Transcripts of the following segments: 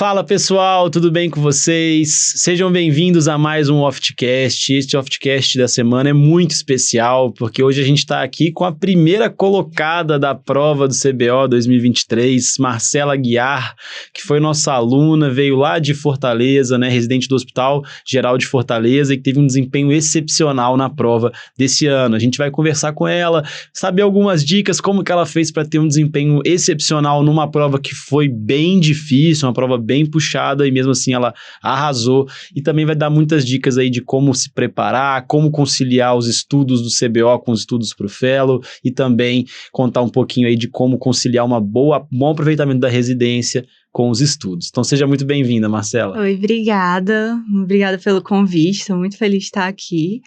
Fala pessoal, tudo bem com vocês? Sejam bem-vindos a mais um Oftcast. Este Oftcast da semana é muito especial, porque hoje a gente está aqui com a primeira colocada da prova do CBO 2023, Marcela Aguiar, que foi nossa aluna, veio lá de Fortaleza, né, residente do Hospital Geral de Fortaleza e que teve um desempenho excepcional na prova desse ano. A gente vai conversar com ela, saber algumas dicas, como que ela fez para ter um desempenho excepcional numa prova que foi bem difícil, uma prova bem puxada, e mesmo assim ela arrasou, e também vai dar muitas dicas aí de como se preparar, como conciliar os estudos do CBO com os estudos pro Fellow, e também contar um pouquinho aí de como conciliar um bom aproveitamento da residência com os estudos. Então seja muito bem-vinda, Marcela. Oi, obrigada pelo convite, estou muito feliz de estar aqui.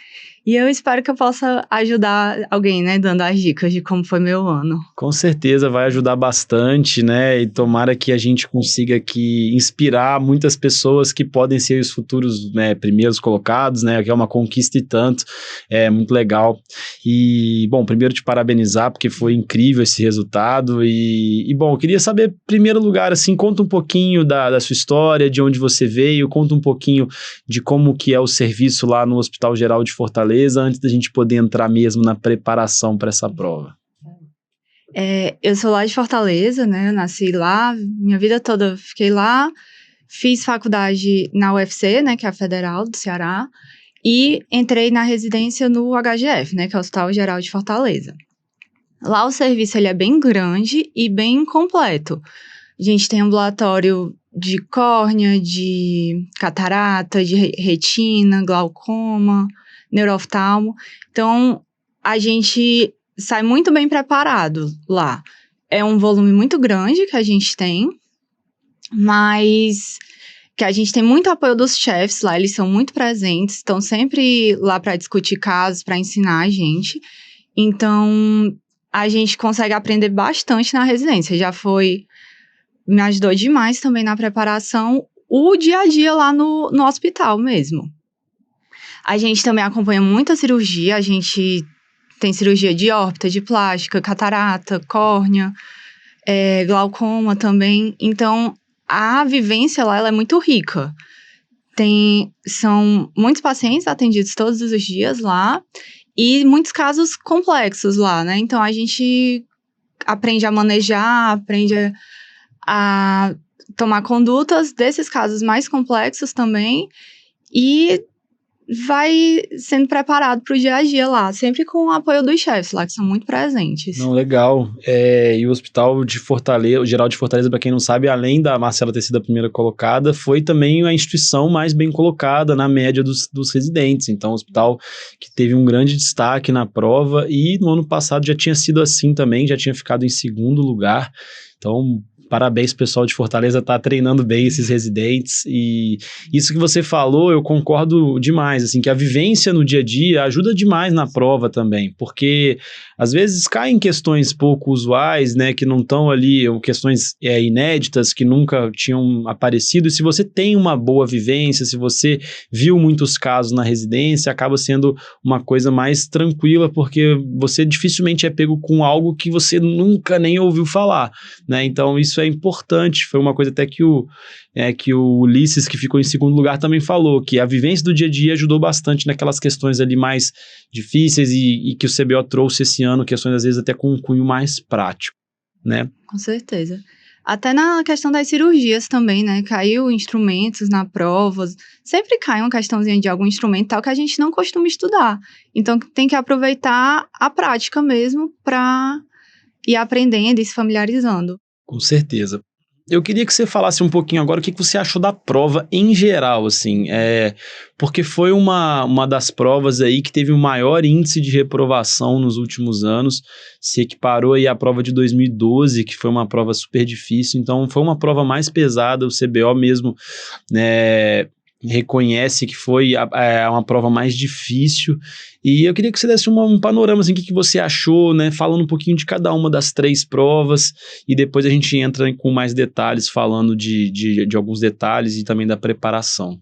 E eu espero que eu possa ajudar alguém, né, dando as dicas de como foi meu ano. Com certeza vai ajudar bastante, né, e tomara que a gente consiga aqui inspirar muitas pessoas que podem ser os futuros, né, primeiros colocados, né, que é uma conquista e tanto, é muito legal. E, bom, primeiro te parabenizar, porque foi incrível esse resultado, bom, eu queria saber, em primeiro lugar, assim, conta um pouquinho da sua história, de onde você veio, conta um pouquinho de como que é o serviço lá no Hospital Geral de Fortaleza, antes da gente poder entrar mesmo na preparação para essa prova. Eu sou lá de Fortaleza, né, eu nasci lá, minha vida toda fiquei lá, fiz faculdade na UFC, né, que é a Federal do Ceará, e entrei na residência no HGF, né, que é o Hospital Geral de Fortaleza. Lá o serviço ele é bem grande e bem completo. A gente tem ambulatório de córnea, de catarata, de retina, glaucoma, neurooftalmo. Então, a gente sai muito bem preparado lá. É um volume muito grande que a gente tem, mas que a gente tem muito apoio dos chefes lá, eles são muito presentes, estão sempre lá para discutir casos, para ensinar a gente. Então, a gente consegue aprender bastante na residência. Me ajudou demais também na preparação, o dia a dia lá no hospital mesmo. A gente também acompanha muita cirurgia, a gente tem cirurgia de órbita, de plástica, catarata, córnea, glaucoma também. Então, a vivência lá ela é muito rica. São muitos pacientes atendidos todos os dias lá e muitos casos complexos lá, né? Então, a gente aprende a manejar, aprende a tomar condutas desses casos mais complexos também e vai sendo preparado para o dia a dia lá, sempre com o apoio dos chefes lá, que são muito presentes. Não, legal. E o Hospital de Fortaleza, o Geral de Fortaleza, para quem não sabe, além da Marcela ter sido a primeira colocada, foi também a instituição mais bem colocada na média dos residentes. Então, um hospital que teve um grande destaque na prova e no ano passado já tinha sido assim também, já tinha ficado em segundo lugar. Então, parabéns, pessoal de Fortaleza, tá treinando bem esses residentes, e isso que você falou, eu concordo demais, assim, que a vivência no dia a dia ajuda demais na prova também, porque às vezes caem questões pouco usuais, né, que não estão ali, ou questões inéditas, que nunca tinham aparecido, e se você tem uma boa vivência, se você viu muitos casos na residência, acaba sendo uma coisa mais tranquila, porque você dificilmente é pego com algo que você nunca nem ouviu falar, né, então isso é importante, foi uma coisa até que o Ulisses, que ficou em segundo lugar, também falou, que a vivência do dia a dia ajudou bastante naquelas questões ali mais difíceis e que o CBO trouxe esse ano, questões às vezes até com um cunho mais prático, né? Com certeza. Até na questão das cirurgias também, né? Caiu instrumentos na prova, sempre cai uma questãozinha de algum instrumento tal que a gente não costuma estudar. Então tem que aproveitar a prática mesmo para ir aprendendo e se familiarizando. Com certeza. Eu queria que você falasse um pouquinho agora o que você achou da prova em geral, assim, porque foi uma das provas aí que teve o maior índice de reprovação nos últimos anos, se equiparou aí à prova de 2012, que foi uma prova super difícil, então foi uma prova mais pesada, o CBO mesmo, né, reconhece que foi uma prova mais difícil, e eu queria que você desse um panorama, assim, o que você achou, né, falando um pouquinho de cada uma das 3 provas, e depois a gente entra com mais detalhes, falando de alguns detalhes e também da preparação.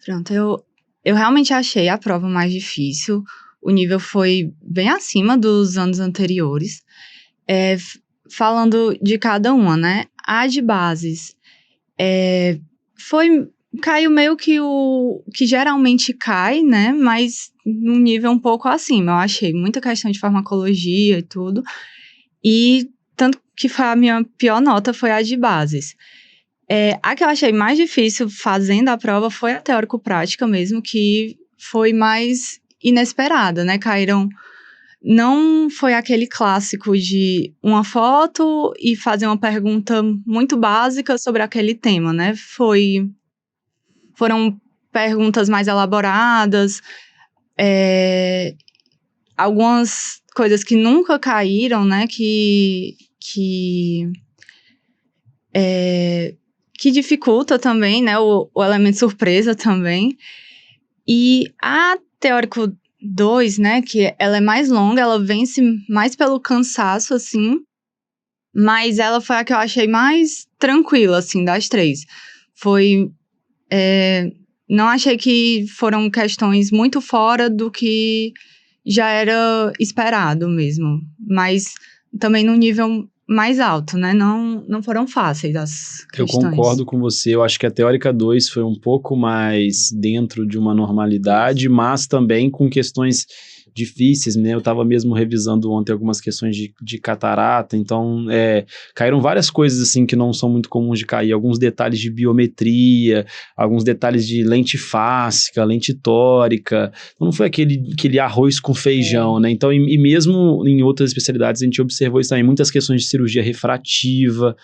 Pronto, eu realmente achei a prova mais difícil, o nível foi bem acima dos anos anteriores, falando de cada uma, né, a de bases, Caiu meio que o que geralmente cai, né? Mas num nível um pouco acima. Eu achei muita questão de farmacologia e tudo. E tanto que foi a minha pior nota foi a de bases. A que eu achei mais difícil fazendo a prova foi a teórico-prática mesmo, que foi mais inesperada, né? Caíram... Não foi aquele clássico de uma foto e fazer uma pergunta muito básica sobre aquele tema, né? Foram perguntas mais elaboradas, algumas coisas que nunca caíram, né? Que dificulta também, né? O elemento surpresa também. E a teórico 2, né, que ela é mais longa, ela vence mais pelo cansaço, assim, mas ela foi a que eu achei mais tranquila, assim, das 3. Não achei que foram questões muito fora do que já era esperado mesmo, mas também no nível mais alto, né, não foram fáceis as questões. Eu concordo com você, eu acho que a Teórica 2 foi um pouco mais dentro de uma normalidade, mas também com questões difíceis, né? Eu estava mesmo revisando ontem algumas questões de catarata, então caíram várias coisas assim que não são muito comuns de cair, alguns detalhes de biometria, alguns detalhes de lente fáscica, lente tórica, então não foi aquele arroz com feijão, né? Então, e mesmo em outras especialidades a gente observou isso também, muitas questões de cirurgia refrativa,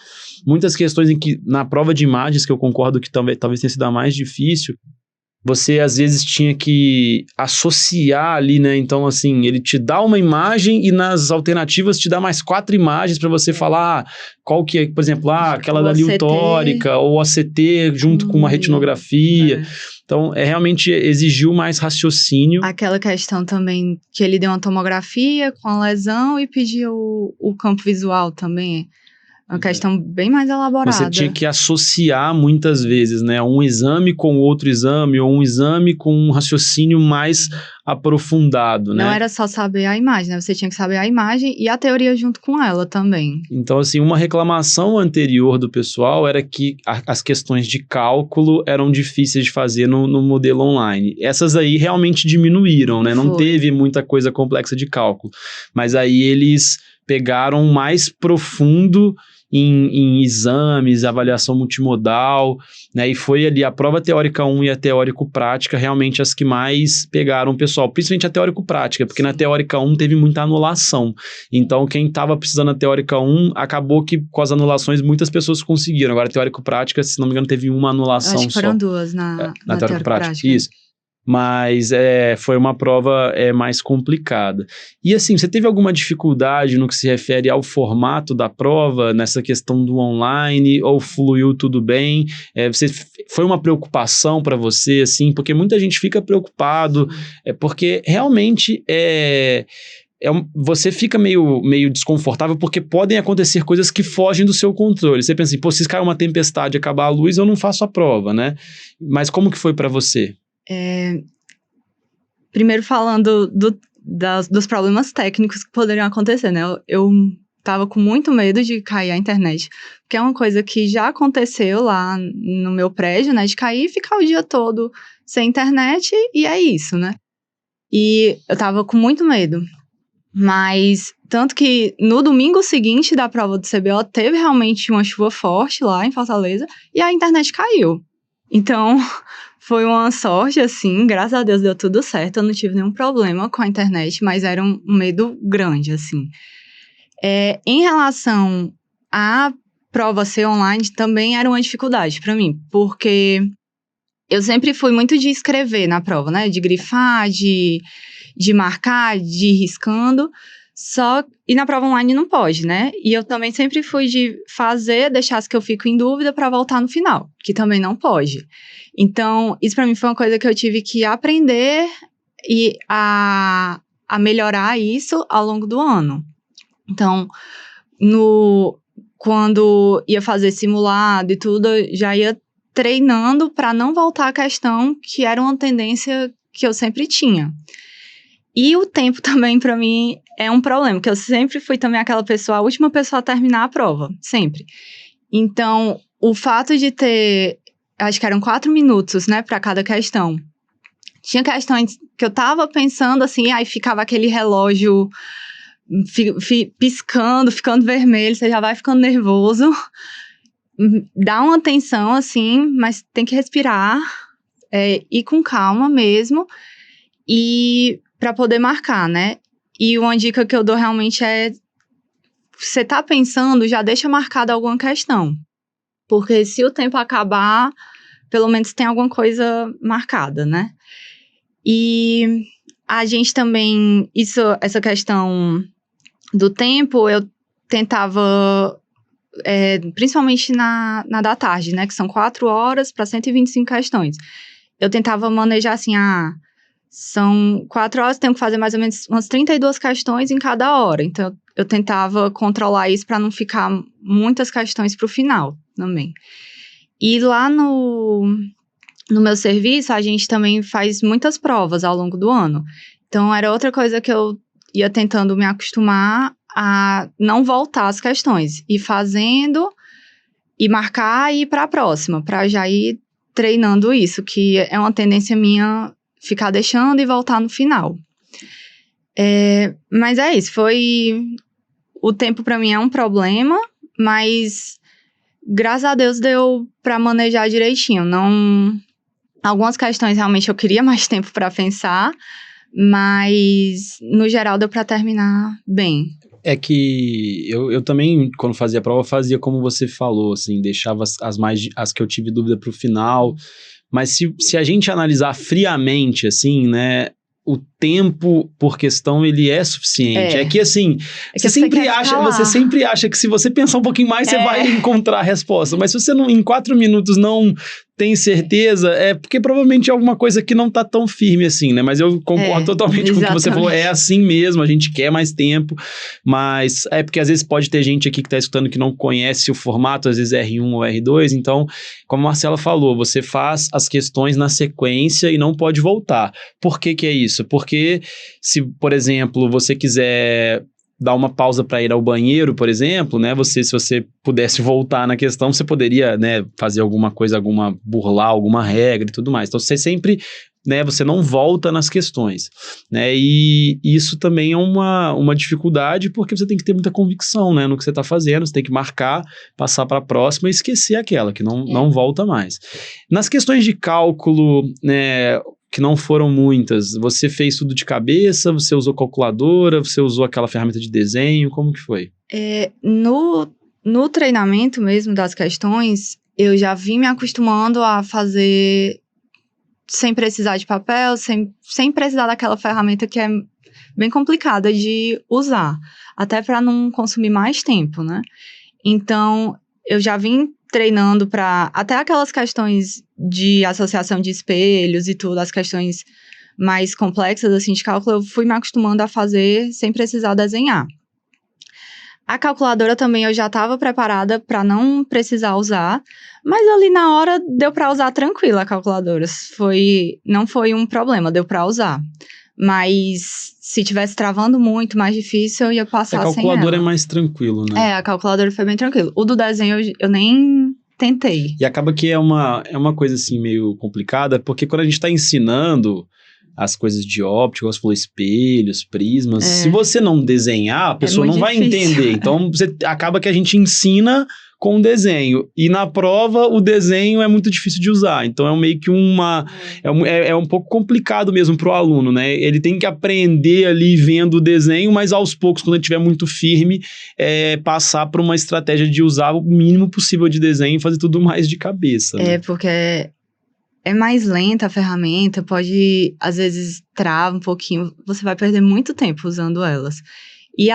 muitas questões em que, na prova de imagens, que eu concordo que talvez tenha sido a mais difícil, você às vezes tinha que associar ali, né? Então, assim, ele te dá uma imagem e nas alternativas te dá mais 4 imagens para você falar qual que é, por exemplo, aquela da liutórica ou a CT junto com uma retinografia. Então, realmente exigiu mais raciocínio. Aquela questão também que ele deu uma tomografia com a lesão e pediu o campo visual também. Uma questão bem mais elaborada. Você tinha que associar muitas vezes, né? Um exame com outro exame, ou um exame com um raciocínio mais aprofundado, né? Não era só saber a imagem, né? Você tinha que saber a imagem e a teoria junto com ela também. Então, assim, uma reclamação anterior do pessoal era que as questões de cálculo eram difíceis de fazer no modelo online. Essas aí realmente diminuíram, né? Não teve muita coisa complexa de cálculo. Mas aí eles pegaram mais profundo em exames, avaliação multimodal, né, e foi ali a prova teórica 1 e a teórico prática realmente as que mais pegaram o pessoal, principalmente a teórico prática, porque na teórica 1 teve muita anulação, então quem estava precisando da teórica 1, acabou que com as anulações muitas pessoas conseguiram, agora a teórico prática, se não me engano, teve uma anulação só. Acho que foram 2 na teórico prática. Isso. Mas foi uma prova mais complicada. E assim, você teve alguma dificuldade no que se refere ao formato da prova, nessa questão do online, ou fluiu tudo bem? Foi uma preocupação para você, assim? Porque muita gente fica preocupado, porque realmente você fica meio desconfortável porque podem acontecer coisas que fogem do seu controle. Você pensa assim, se cair uma tempestade e acabar a luz, eu não faço a prova, né? Mas como que foi para você? Primeiro falando dos problemas técnicos que poderiam acontecer, né? Eu tava com muito medo de cair a internet, porque é uma coisa que já aconteceu lá no meu prédio, né? De cair e ficar o dia todo sem internet, e é isso, né? E eu tava com muito medo. Mas, tanto que no domingo seguinte da prova do CBO, teve realmente uma chuva forte lá em Fortaleza, e a internet caiu. Então, foi uma sorte, assim, graças a Deus deu tudo certo, eu não tive nenhum problema com a internet, mas era um medo grande, assim. Em relação à prova ser online, também era uma dificuldade para mim, porque eu sempre fui muito de escrever na prova, né, de grifar, de marcar, de ir riscando, e na prova online não pode, né? E eu também sempre fui de fazer, deixar as que eu fico em dúvida para voltar no final, que também não pode. Então, isso para mim foi uma coisa que eu tive que aprender e a melhorar isso ao longo do ano. Então, quando ia fazer simulado e tudo, eu já ia treinando para não voltar à questão, que era uma tendência que eu sempre tinha. E o tempo também, para mim, é um problema, porque eu sempre fui também aquela pessoa, a última pessoa a terminar a prova, sempre. Então, o fato de ter, acho que eram 4 minutos, né, para cada questão. Tinha questões que eu tava pensando assim, aí ficava aquele relógio piscando, ficando vermelho, você já vai ficando nervoso. Dá uma tensão, assim, mas tem que respirar, ir com calma mesmo, e para poder marcar, né? E uma dica que eu dou realmente é, você tá pensando, já deixa marcada alguma questão. Porque se o tempo acabar, pelo menos tem alguma coisa marcada, né? E a gente também, essa questão do tempo, eu tentava, principalmente na da tarde, né? Que são 4 horas para 125 questões. Eu tentava manejar assim, são 4 horas, tenho que fazer mais ou menos umas 32 questões em cada hora. Então, eu tentava controlar isso para não ficar muitas questões para o final também. E lá no meu serviço, a gente também faz muitas provas ao longo do ano. Então, era outra coisa que eu ia tentando me acostumar a não voltar às questões. Ir fazendo, e marcar e ir para a próxima, para já ir treinando isso, que é uma tendência minha ficar deixando e voltar no final. Mas é isso, o tempo para mim é um problema, mas graças a Deus deu para manejar direitinho. Algumas questões realmente eu queria mais tempo para pensar, mas no geral deu para terminar bem. É que eu também, quando fazia a prova, fazia como você falou, assim, deixava as que eu tive dúvida pro final. Mas se a gente analisar friamente, assim, né, o tempo por questão, ele é suficiente. É que, assim, você sempre acha que se você pensar um pouquinho mais, você vai encontrar a resposta. Mas se você em 4 minutos não tem certeza, é porque provavelmente é alguma coisa que não tá tão firme assim, né? Mas eu concordo totalmente com o que você falou. É assim mesmo, a gente quer mais tempo, mas é porque às vezes pode ter gente aqui que tá escutando que não conhece o formato, às vezes R1 ou R2, então, como a Marcela falou, você faz as questões na sequência e não pode voltar. Por que que é isso? Porque se, por exemplo, você quiser dar uma pausa para ir ao banheiro, por exemplo, né? Se você pudesse voltar na questão, você poderia, né, fazer alguma coisa, burlar alguma regra e tudo mais. Então, você sempre, né, você não volta nas questões, né? E isso também é uma dificuldade, porque você tem que ter muita convicção, né, no que você está fazendo, você tem que marcar, passar para a próxima e esquecer aquela, que não volta mais. Nas questões de cálculo, né, que não foram muitas, você fez tudo de cabeça, você usou calculadora, você usou aquela ferramenta de desenho, como que foi? No treinamento mesmo das questões, eu já vim me acostumando a fazer sem precisar de papel, sem precisar daquela ferramenta que é bem complicada de usar, até para não consumir mais tempo, né? Então, eu já vim treinando para até aquelas questões de associação de espelhos e tudo, as questões mais complexas assim de cálculo, eu fui me acostumando a fazer sem precisar desenhar. A calculadora também eu já estava preparada para não precisar usar, mas ali na hora deu para usar tranquilo a calculadora. Não foi um problema, deu para usar. Mas se tivesse travando muito, mais difícil, eu ia passar sem ela. A calculadora é mais tranquilo, né? A calculadora foi bem tranquilo. O do desenho eu nem tentei. E acaba que é uma coisa assim meio complicada, porque quando a gente está ensinando as coisas de óptica, você falou espelhos, prismas, se você não desenhar, a pessoa não vai entender. Então, acaba que a gente ensina com o desenho. E na prova, o desenho é muito difícil de usar. Então, é meio que é um pouco complicado mesmo para o aluno, né? Ele tem que aprender ali vendo o desenho, mas aos poucos, quando ele estiver muito firme, passar por uma estratégia de usar o mínimo possível de desenho e fazer tudo mais de cabeça. Né? Porque é mais lenta a ferramenta, às vezes trava um pouquinho, você vai perder muito tempo usando elas. E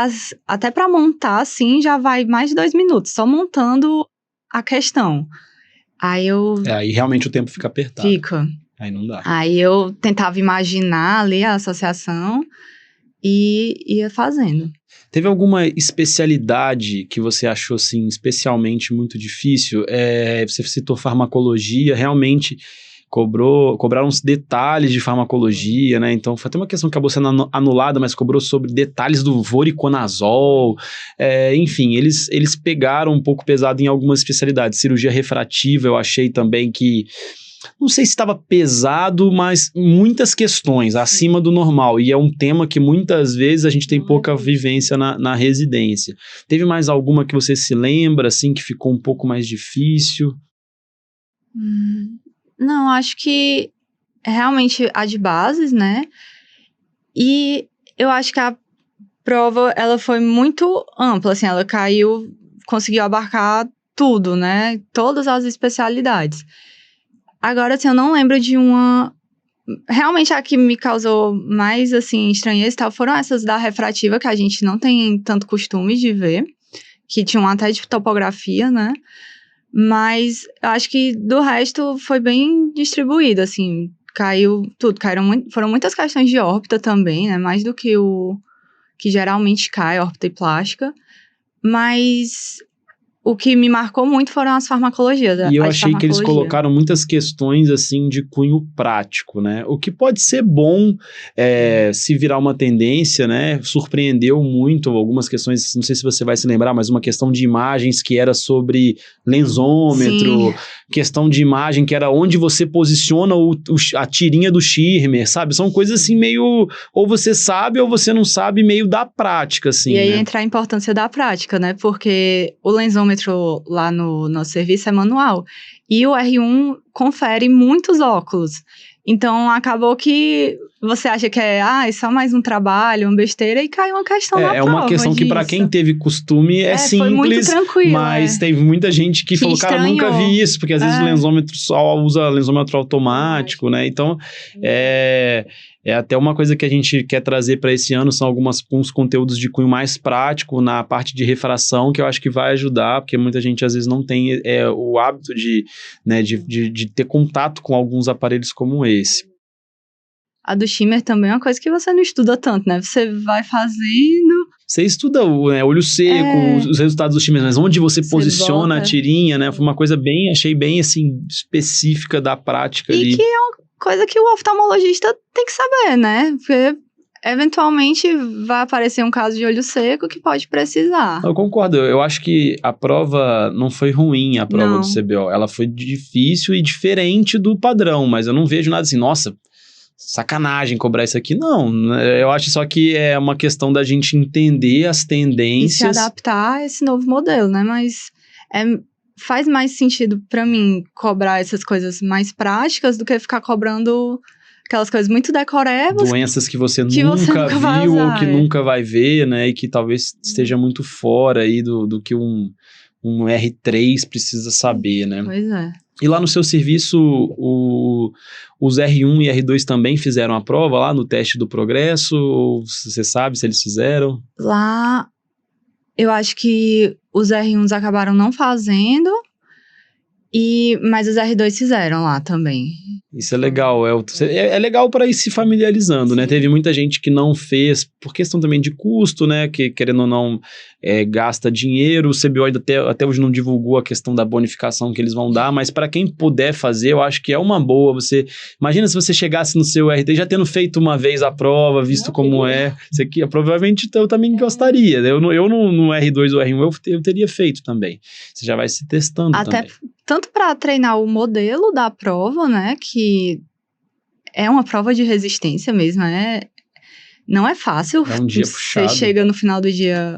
até para montar, assim, já vai mais de 2 minutos, só montando a questão. Aí realmente o tempo fica apertado. Fica. Aí não dá. Aí eu tentava imaginar ali a associação e ia fazendo. Teve alguma especialidade que você achou, assim, especialmente muito difícil? Você citou farmacologia, realmente... cobraram uns detalhes de farmacologia, né? Então foi até uma questão que acabou sendo anulada, mas cobrou sobre detalhes do voriconazol. Enfim, eles pegaram um pouco pesado em algumas especialidades. Cirurgia refrativa, eu achei também que não sei se estava pesado, mas muitas questões acima do normal. E é um tema que muitas vezes a gente tem pouca vivência na residência. Teve mais alguma que você se lembra, assim, que ficou um pouco mais difícil? Não, acho que realmente a de bases, né? E eu acho que a prova, ela foi muito ampla, assim, ela conseguiu abarcar tudo, né? Todas as especialidades. Agora, assim, eu não lembro de uma... Realmente, a que me causou mais, assim, estranheza e tal, foram essas da refrativa, que a gente não tem tanto costume de ver, que tinham até de topografia, né? Mas eu acho que do resto foi bem distribuído, assim, caiu tudo, foram muitas questões de órbita também, né? Mais do que o que geralmente cai, órbita e plástica, mas... O que me marcou muito foram as farmacologias. E eu achei que eles colocaram muitas questões, assim, de cunho prático, né? O que pode ser bom se virar uma tendência, né? Surpreendeu muito algumas questões, não sei se você vai se lembrar, mas uma questão de imagens que era sobre lensômetro, questão de imagem que era onde você posiciona a tirinha do Schirmer, sabe? São coisas assim meio, ou você sabe ou você não sabe, meio da prática, assim, E aí né? entra a importância da prática, né? Porque o lensômetro lá no nosso serviço é manual. E o R1 confere muitos óculos. Então, acabou que você acha que é só mais um trabalho, uma besteira, e cai uma questão na prova. É uma questão que para quem teve costume é simples, foi muito tranquilo, mas teve muita gente que falou, cara, nunca vi isso, porque às vezes o lensômetro só usa lensômetro automático, né? Então, é até uma coisa que a gente quer trazer para esse ano, são alguns conteúdos de cunho mais prático na parte de refração, que eu acho que vai ajudar, porque muita gente às vezes não tem o hábito de ter contato com alguns aparelhos como esse. A do Schirmer também é uma coisa que você não estuda tanto, né? Você vai fazendo... Você estuda o olho seco, os resultados do Schirmer, mas onde você posiciona a tirinha, né? Foi uma coisa achei bem, assim, específica da prática ali. E que é uma coisa que o oftalmologista tem que saber, né? Porque eventualmente vai aparecer um caso de olho seco que pode precisar. Eu concordo, eu acho que a prova não foi ruim, a prova do CBO. Ela foi difícil e diferente do padrão, mas eu não vejo nada assim, nossa, sacanagem cobrar isso aqui. Não, eu acho só que é uma questão da gente entender as tendências. E se adaptar a esse novo modelo, né? Mas faz mais sentido pra mim cobrar essas coisas mais práticas do que ficar cobrando aquelas coisas muito decorebas. Doenças que você nunca viu ou que nunca vai ver, né? E que talvez esteja muito fora aí do que um R3 precisa saber, né? Pois é. E lá no seu serviço, os R1 e R2 também fizeram a prova lá no teste do progresso? Ou você sabe se eles fizeram? Lá, eu acho que os R1s acabaram não fazendo, mas os R2 fizeram lá também. Isso é legal, é legal para ir se familiarizando, né? Teve muita gente que não fez, por questão também de custo, né? Que querendo ou não, gasta dinheiro. O CBO ainda até hoje não divulgou a questão da bonificação que eles vão dar, mas para quem puder fazer, eu acho que é uma boa. Imagina se você chegasse no seu RT já tendo feito uma vez a prova, visto como é. Provavelmente eu também gostaria. Eu no R2 ou R1 eu teria feito também. Você já vai se testando também. Tanto para treinar o modelo da prova, né, que é uma prova de resistência mesmo, não é fácil. É um dia puxado. Você chega no final do dia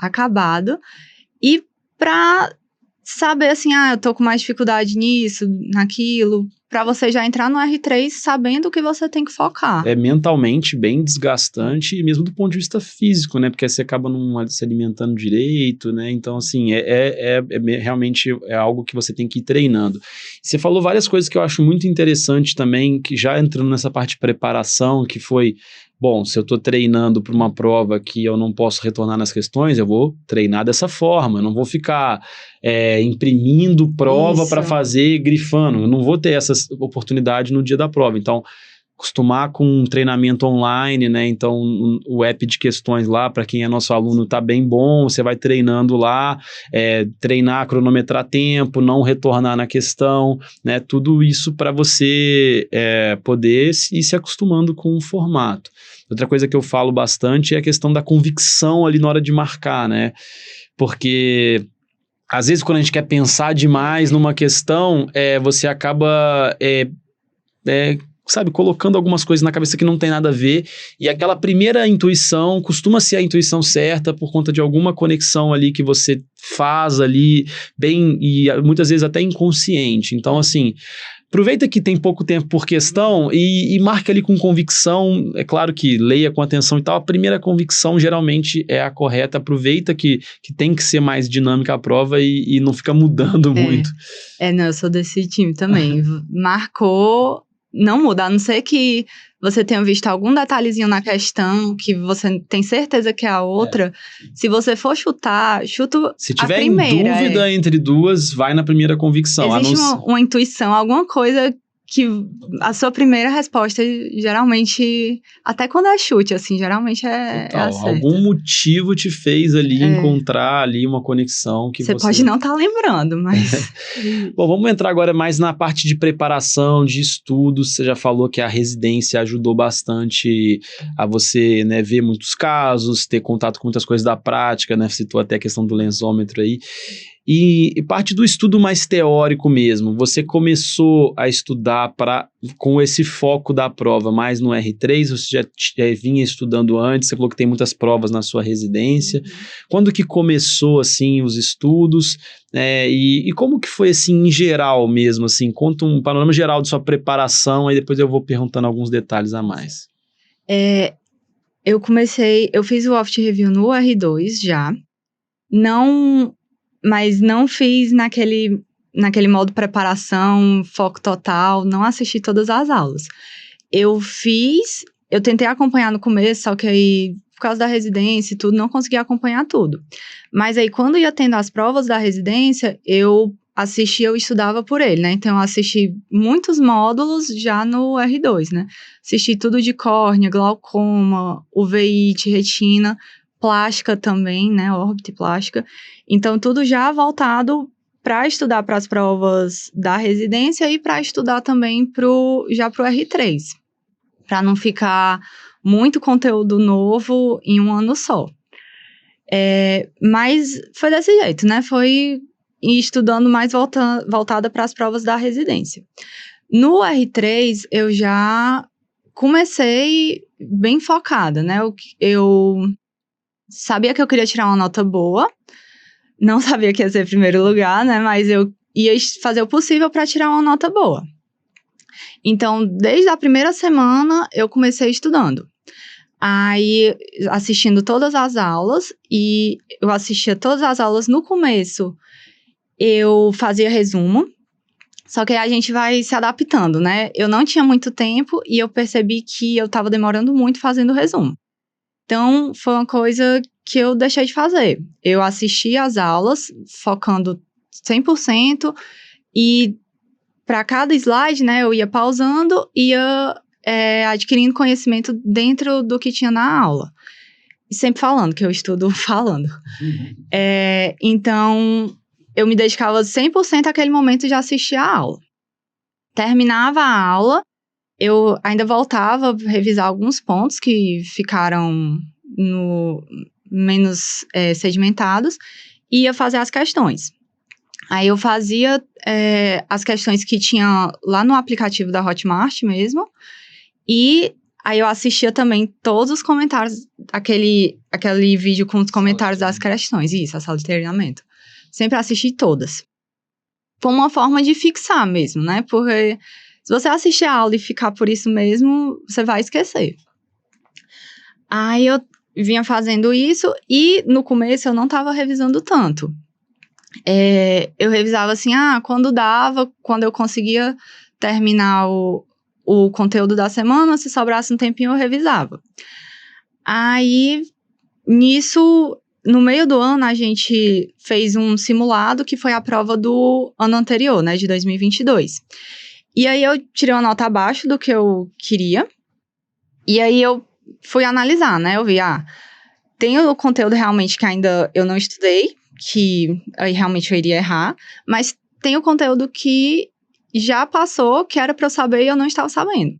acabado. E para saber assim, eu tô com mais dificuldade nisso, naquilo, para você já entrar no R3 sabendo o que você tem que focar. É mentalmente bem desgastante, e mesmo do ponto de vista físico, né? Porque você acaba não se alimentando direito, né? Então, assim, realmente é algo que você tem que ir treinando. Você falou várias coisas que eu acho muito interessante também, que já entrando nessa parte de preparação, que foi... Bom, se eu estou treinando para uma prova que eu não posso retornar nas questões, eu vou treinar dessa forma. Eu não vou ficar imprimindo prova para fazer grifando. Eu não vou ter essa oportunidade no dia da prova. Então, acostumar com um treinamento online, né? Então, o app de questões lá, para quem é nosso aluno, tá bem bom. Você vai treinando lá, treinar, cronometrar tempo, não retornar na questão, né? Tudo isso para você poder ir se acostumando com o formato. Outra coisa que eu falo bastante é a questão da convicção ali na hora de marcar, né? Porque às vezes quando a gente quer pensar demais numa questão, você acaba sabe, colocando algumas coisas na cabeça que não tem nada a ver, e aquela primeira intuição costuma ser a intuição certa por conta de alguma conexão ali que você faz ali, bem, e muitas vezes até inconsciente. Então, assim, aproveita que tem pouco tempo por questão e marca ali com convicção. É claro que leia com atenção e tal. A primeira convicção geralmente é a correta. Aproveita que tem que ser mais dinâmica a prova e não fica mudando muito. Não, eu sou desse time também. Marcou, não muda, a não ser que você tenha visto algum detalhezinho na questão que você tem certeza que é a outra. Se você for chuta Se a tiver primeira. em dúvida entre duas, vai na primeira convicção. Existe uma intuição, alguma coisa que a sua primeira resposta, geralmente, até quando é chute, assim, geralmente é a certa. Algum motivo te fez ali encontrar ali uma conexão que você pode não estar lembrando, mas... Bom, vamos entrar agora mais na parte de preparação, de estudos. Você já falou que a residência ajudou bastante a você, né, ver muitos casos, ter contato com muitas coisas da prática, né? Citou até a questão do lensômetro aí. E parte do estudo mais teórico mesmo, você começou a estudar com esse foco da prova mais no R3, você já vinha estudando antes, você falou que tem muitas provas na sua residência. Quando que começou, assim, os estudos? E como que foi, assim, em geral mesmo, assim? Conta um panorama geral de sua preparação, aí depois eu vou perguntando alguns detalhes a mais. Eu fiz o Oft Review no R2 já, mas não fiz naquele modo preparação, foco total, não assisti todas as aulas. Eu tentei acompanhar no começo, só que aí, por causa da residência e tudo, não consegui acompanhar tudo. Mas aí, quando ia tendo as provas da residência, eu estudava por ele, né? Então, eu assisti muitos módulos já no R2, né? Assisti tudo de córnea, glaucoma, uveíte, retina, plástica também, né? Órbita e plástica. Então, tudo já voltado para estudar para as provas da residência e para estudar também já para o R3, para não ficar muito conteúdo novo em um ano só. Mas foi desse jeito, né? Foi estudando mais voltada para as provas da residência. No R3, eu já comecei bem focada, né? Eu sabia que eu queria tirar uma nota boa, não sabia que ia ser primeiro lugar, né? Mas eu ia fazer o possível para tirar uma nota boa. Então, desde a primeira semana, eu comecei estudando. Aí, assistindo todas as aulas, e eu assistia todas as aulas no começo, eu fazia resumo, só que aí a gente vai se adaptando, né? Eu não tinha muito tempo e eu percebi que eu estava demorando muito fazendo resumo. Então, foi uma coisa que eu deixei de fazer. Eu assisti as aulas, focando 100%, e para cada slide, né, eu ia pausando e ia adquirindo conhecimento dentro do que tinha na aula. E sempre falando, que eu estudo falando. Então, eu me dedicava 100% àquele momento de assistir a aula. Terminava a aula, eu ainda voltava a revisar alguns pontos que ficaram menos sedimentados e ia fazer as questões. Aí eu fazia as questões que tinha lá no aplicativo da Hotmart mesmo, e aí eu assistia também todos os comentários, aquele vídeo com os comentários das questões, isso, a sala de treinamento. Sempre assisti todas. Foi uma forma de fixar mesmo, né? Porque se você assistir a aula e ficar por isso mesmo, você vai esquecer. Aí eu vinha fazendo isso e no começo eu não estava revisando tanto. Eu revisava assim, quando dava, quando eu conseguia terminar o conteúdo da semana, se sobrasse um tempinho eu revisava. Aí, nisso, no meio do ano, a gente fez um simulado que foi a prova do ano anterior, né, de 2022. E aí eu tirei uma nota abaixo do que eu queria. E aí eu fui analisar, né? Eu vi, tem o conteúdo realmente que ainda eu não estudei, que aí realmente eu iria errar, mas tem o conteúdo que já passou, que era pra eu saber e eu não estava sabendo.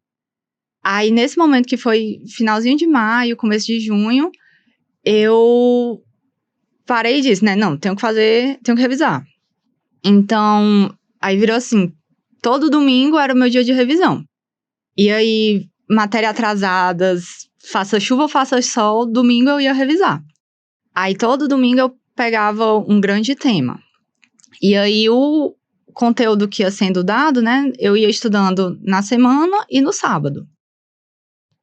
Aí, nesse momento que foi finalzinho de maio, começo de junho, eu parei e disse, né, não, tenho que revisar. Então, aí virou assim, todo domingo era o meu dia de revisão. E aí, matéria atrasadas, faça chuva ou faça sol, domingo eu ia revisar. Aí, todo domingo eu pegava um grande tema. E aí, o conteúdo que ia sendo dado, né, eu ia estudando na semana e no sábado.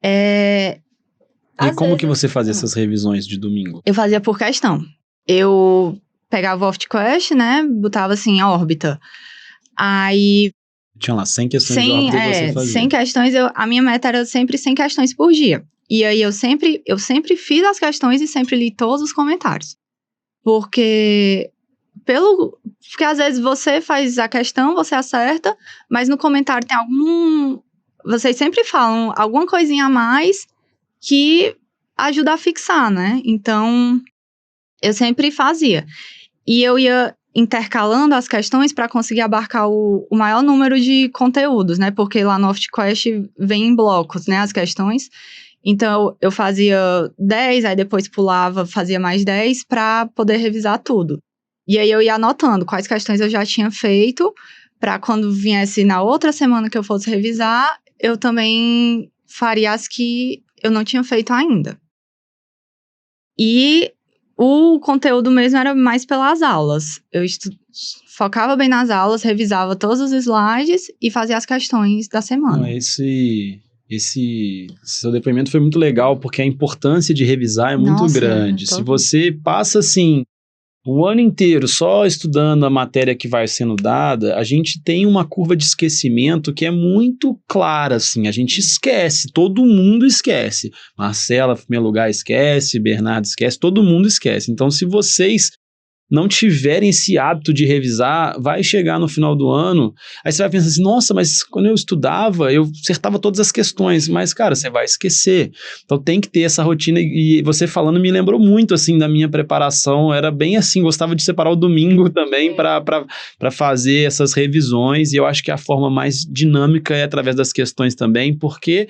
E como que você fazia essas revisões de domingo? Eu fazia por questão. Eu pegava o OftQuest, né, botava assim, a órbita. Aí... Tinha lá 100 questões de órbita e você fazia. 100 questões, a minha meta era sempre 100 questões por dia. E aí eu sempre fiz as questões e sempre li todos os comentários. Porque às vezes você faz a questão, você acerta, mas no comentário tem vocês sempre falam alguma coisinha a mais que ajuda a fixar, né? Então, eu sempre fazia. E eu ia intercalando as questões para conseguir abarcar o maior número de conteúdos, né? Porque lá no OftQuest vem em blocos, né? As questões. Então, eu fazia 10, aí depois pulava, fazia mais 10 para poder revisar tudo. E aí eu ia anotando quais questões eu já tinha feito, para quando viesse na outra semana que eu fosse revisar, eu também faria as que eu não tinha feito ainda. E o conteúdo mesmo era mais pelas aulas. Eu focava bem nas aulas, revisava todos os slides e fazia as questões da semana. Esse seu depoimento foi muito legal, porque a importância de revisar é muito grande. Se você passa, assim, o ano inteiro só estudando a matéria que vai sendo dada, a gente tem uma curva de esquecimento que é muito clara, assim, a gente esquece, todo mundo esquece. Marcela, em primeiro lugar, esquece, Bernardo esquece, todo mundo esquece. Então, se vocês não tiverem esse hábito de revisar, vai chegar no final do ano, aí você vai pensar assim, nossa, mas quando eu estudava, eu acertava todas as questões, mas, cara, você vai esquecer. Então tem que ter essa rotina, e você falando me lembrou muito, assim, da minha preparação, era bem assim, gostava de separar o domingo também para fazer essas revisões, e eu acho que a forma mais dinâmica é através das questões também, porque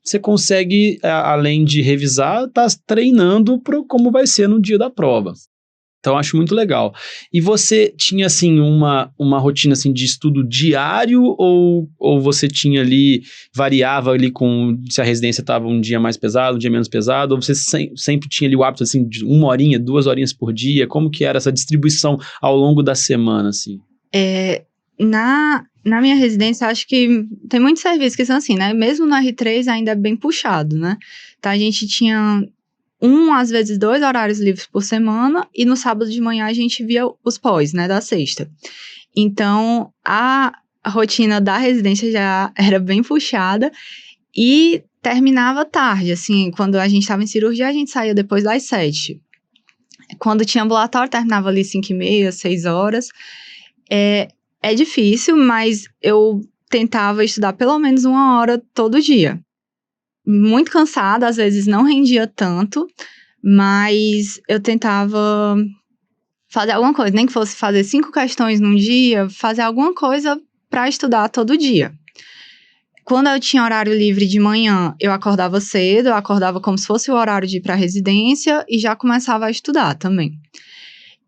você consegue, além de revisar, tá treinando para como vai ser no dia da prova. Então, acho muito legal. E você tinha, assim, uma rotina, assim, de estudo diário ou você tinha ali, variava ali se a residência estava um dia mais pesado, um dia menos pesado, ou você sempre tinha ali o hábito, assim, de 1 horinha, 2 horinhas por dia? Como que era essa distribuição ao longo da semana, assim? Na minha residência, acho que tem muitos serviços que são assim, né? Mesmo no R3 ainda é bem puxado, né? Então, a gente tinha... às vezes 2 horários livres por semana, e no sábado de manhã a gente via os pós, né, da sexta. Então, a rotina da residência já era bem puxada e terminava tarde, assim, quando a gente estava em cirurgia, a gente saía depois das 7. Quando tinha ambulatório, terminava ali 5h30, 6 horas. É difícil, mas eu tentava estudar pelo menos 1 hora todo dia. Muito cansada, às vezes não rendia tanto, mas eu tentava fazer alguma coisa, nem que fosse fazer 5 questões num dia, fazer alguma coisa para estudar todo dia. Quando eu tinha horário livre de manhã, eu acordava cedo, eu acordava como se fosse o horário de ir para a residência e já começava a estudar também.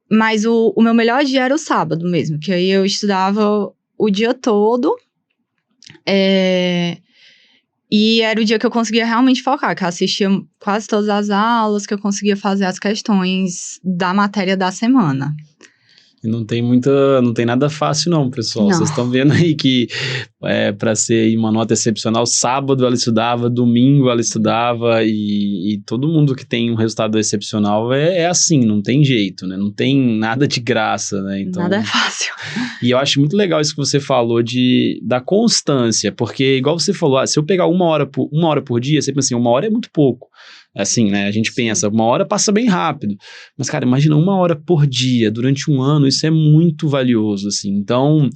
Mas o meu melhor dia era o sábado mesmo, que aí eu estudava o dia todo, e era o dia que eu conseguia realmente focar, que eu assistia quase todas as aulas, que eu conseguia fazer as questões da matéria da semana. E não tem nada fácil não, pessoal. Não. Vocês estão vendo aí que para ser uma nota excepcional, sábado ela estudava, domingo ela estudava, e todo mundo que tem um resultado excepcional é assim, não tem jeito, né? Não tem nada de graça, né? Então, nada é fácil. E eu acho muito legal isso que você falou da constância, porque igual você falou, se eu pegar 1 hora por dia, você pensa assim, 1 hora é muito pouco. Assim, né? A gente pensa, 1 hora passa bem rápido. Mas, cara, imagina 1 hora por dia, durante um ano, isso é muito valioso, assim. Então,